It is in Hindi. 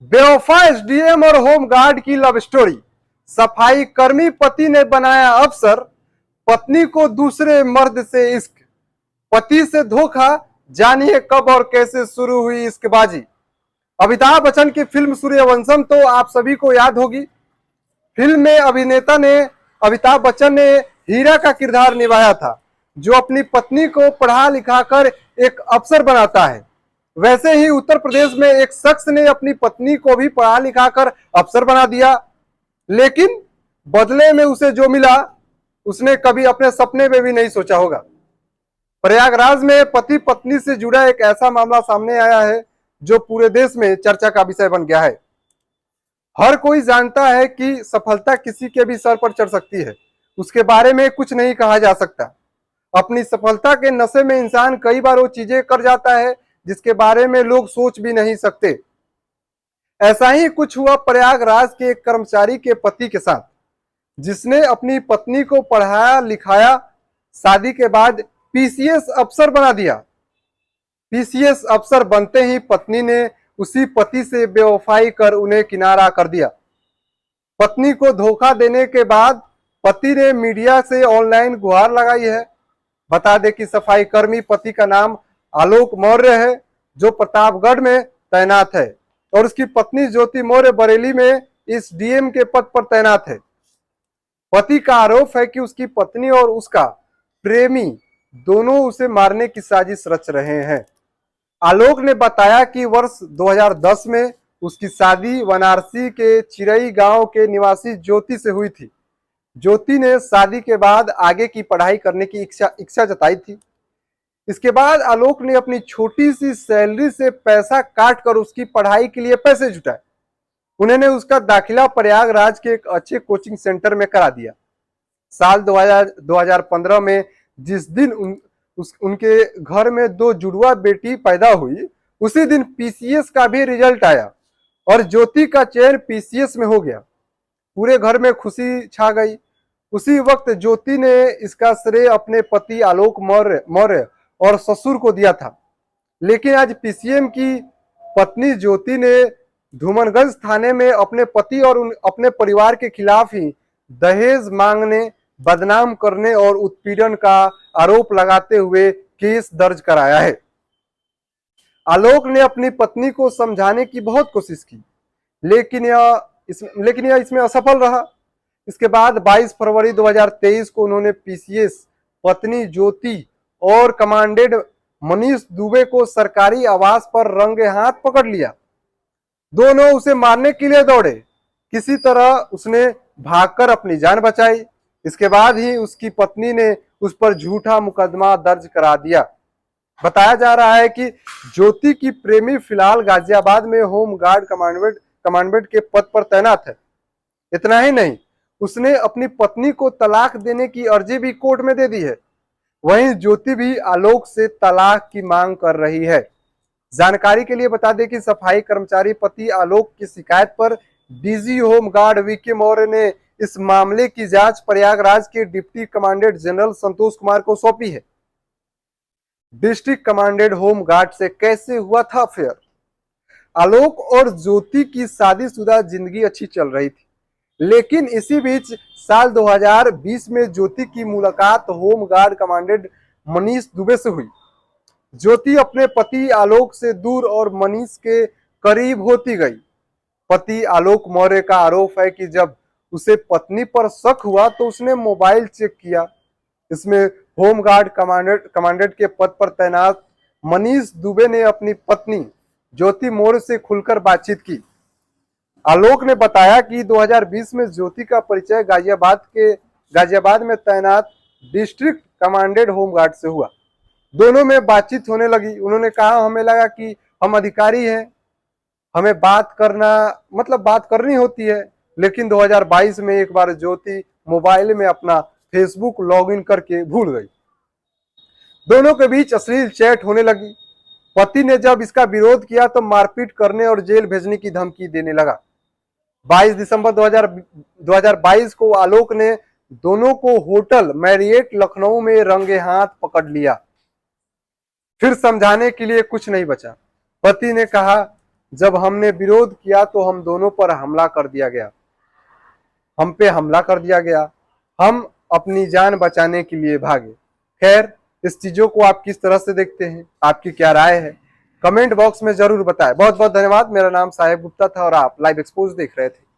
बेवफा एसडीएम और होमगार्ड की लव स्टोरी। सफाई कर्मी पति ने बनाया अफसर, पत्नी को दूसरे मर्द से इश्क। पति से धोखा, जानिए कब और कैसे शुरू हुई इश्कबाजी। अमिताभ बच्चन की फिल्म सूर्यवंशम तो आप सभी को याद होगी। फिल्म में अभिनेता ने अमिताभ बच्चन ने हीरा का किरदार निभाया था, जो अपनी पत्नी को पढ़ा लिखा कर एक अफसर बनाता है। वैसे ही उत्तर प्रदेश में एक शख्स ने अपनी पत्नी को भी पढ़ा लिखा कर अफसर बना दिया, लेकिन बदले में उसे जो मिला उसने कभी अपने सपने में भी नहीं सोचा होगा। प्रयागराज में पति पत्नी से जुड़ा एक ऐसा मामला सामने आया है जो पूरे देश में चर्चा का विषय बन गया है। हर कोई जानता है कि सफलता किसी के भी सर पर चढ़ सकती है, उसके बारे में कुछ नहीं कहा जा सकता। अपनी सफलता के नशे में इंसान कई बार वो चीजें कर जाता है जिसके बारे में लोग सोच भी नहीं सकते। ऐसा ही कुछ हुआ प्रयागराज के एक कर्मचारी के पति के साथ, जिसने अपनी पत्नी को पढ़ाया लिखाया, शादी के बाद पीसीएस अफसर बना दिया। पीसीएस अफसर बनते ही पत्नी ने उसी पति से बेवफाई कर उन्हें किनारा कर दिया। पत्नी को धोखा देने के बाद पति ने मीडिया से ऑनलाइन गुहार लगाई है। बता दें कि सफाई कर्मी पति का नाम आलोक मौर्य है, जो प्रतापगढ़ में तैनात है, और उसकी पत्नी ज्योति मौर्य बरेली में इस डीएम के पद पर तैनात है। पति का आरोप है कि उसकी पत्नी और उसका प्रेमी दोनों उसे मारने की साजिश रच रहे हैं। आलोक ने बताया कि वर्ष 2010 में उसकी शादी वाराणसी के चिरई गांव के निवासी ज्योति से हुई थी। ज्योति ने शादी के बाद आगे की पढ़ाई करने की इच्छा जताई थी। इसके बाद आलोक ने अपनी छोटी सी सैलरी से पैसा काट कर उसकी पढ़ाई के लिए पैसे जुटाए। उन्होंने उसका दाखिला प्रयागराज के एक अच्छे कोचिंग सेंटर में करा दिया। साल 2015 में जिस दिन उनके घर में 2 जुड़वा बेटी पैदा हुई, उसी दिन पीसीएस का भी रिजल्ट आया और ज्योति का चयन पीसीएस में हो गया। पूरे घर में खुशी छा गई। उसी वक्त ज्योति ने इसका श्रेय अपने पति आलोक मौर्य और ससुर को दिया था। लेकिन आज पीसीएम की पत्नी ज्योति ने धूमनगंज थाने में अपने पति और अपने परिवार के खिलाफ ही दहेज मांगने, बदनाम करने और उत्पीड़न का आरोप लगाते हुए केस दर्ज कराया है। आलोक ने अपनी पत्नी को समझाने की बहुत कोशिश की, लेकिन यह इसमें असफल रहा। इसके बाद 22 फरवरी 2023 को उन्होंने पीसीएस पत्नी ज्योति और कमांडेंट मनीष दुबे को सरकारी आवास पर रंगे हाथ पकड़ लिया। दोनों उसे मारने के लिए दौड़े। किसी तरह उसने भागकर अपनी जान बचाई। इसके बाद ही उसकी पत्नी ने उस पर झूठा मुकदमा दर्ज करा दिया। बताया जा रहा है कि ज्योति की प्रेमी फिलहाल गाजियाबाद में होमगार्ड कमांडेंट के पद पर तैनात है। इतना ही नहीं, उसने अपनी पत्नी को तलाक देने की अर्जी भी कोर्ट में दे दी है। वहीं ज्योति भी आलोक से तलाक की मांग कर रही है। जानकारी के लिए बता दें कि सफाई कर्मचारी पति आलोक की शिकायत पर डीजी होमगार्ड वीके मौर्य ने इस मामले की जांच प्रयागराज के deputy commandant general Santosh Kumar को सौंपी है। डिस्ट्रिक्ट कमांडेंट होमगार्ड से कैसे हुआ था अफेयर? आलोक और ज्योति की शादीशुदा जिंदगी अच्छी चल रही थी, लेकिन इसी बीच साल 2020 में ज्योति की मुलाकात होमगार्ड कमांडेंट मनीष दुबे से हुई। ज्योति अपने पति आलोक से दूर और मनीष के करीब होती गई। पति आलोक मौर्य का आरोप है कि जब उसे पत्नी पर शक हुआ तो उसने मोबाइल चेक किया। इसमें होमगार्ड कमांडेंट के पद पर तैनात मनीष दुबे ने अपनी पत्नी ज्योति मौर्य से खुलकर बातचीत की। आलोक ने बताया कि 2020 में ज्योति का परिचय गाजियाबाद में तैनात डिस्ट्रिक्ट कमांडेंट होमगार्ड से हुआ। दोनों में बातचीत होने लगी। उन्होंने कहा, हमें लगा कि हम अधिकारी हैं, हमें बात करनी होती है। लेकिन 2022 में एक बार ज्योति मोबाइल में अपना फेसबुक लॉगिन करके भूल गई। दोनों के बीच अश्लील चैट होने लगी। पति ने जब इसका विरोध किया तो मारपीट करने और जेल भेजने की धमकी देने लगा। 22 दिसंबर 2022 को आलोक ने दोनों को होटल मैरियट लखनऊ में रंगे हाथ पकड़ लिया। फिर समझाने के लिए कुछ नहीं बचा। पति ने कहा, जब हमने विरोध किया तो हम दोनों पर हमला कर दिया गया, हम पे हमला कर दिया गया। हम अपनी जान बचाने के लिए भागे। खैर, इस चीजों को आप किस तरह से देखते हैं, आपकी क्या राय है, कमेंट बॉक्स में जरूर बताएं। बहुत बहुत धन्यवाद। मेरा नाम साहेब गुप्ता था और आप लाइव एक्सपोज देख रहे थे।